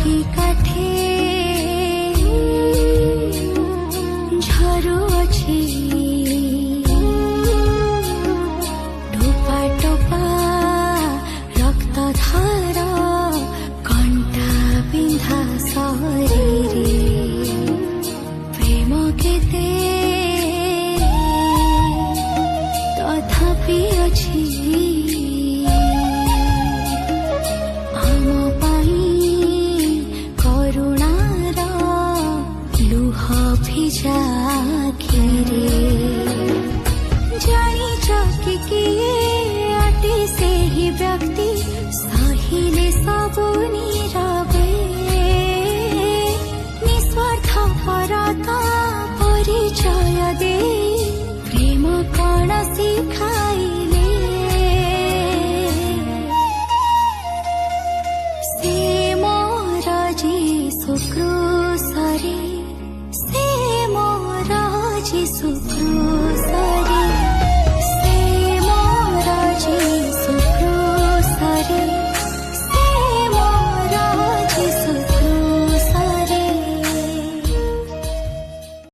ଆଖି କାଠେ ଝରୁଅଛି ଟୋପା ଟୋପା ରକ୍ତ ଧାର କଣ୍ଟା ବିନ୍ଧା ଶରୀରେ ପ୍ରେମ କେତେ ତଥାପି ଅଛି ଆମ ପାଇଁ କରୁଣାର ଲୁହ ଭିଜା ଆଖିରେ ଜାଣିଛ କି କିଏ ଅଟେ ସେହି ବ୍ୟକ୍ତି ସହିଲେ ସବୁ ନୀରବେ ନିସ୍ୱାର୍ଥପରତା ପରିଚୟ ଦେଇ ପ୍ରେମ କଣ ଶିଖା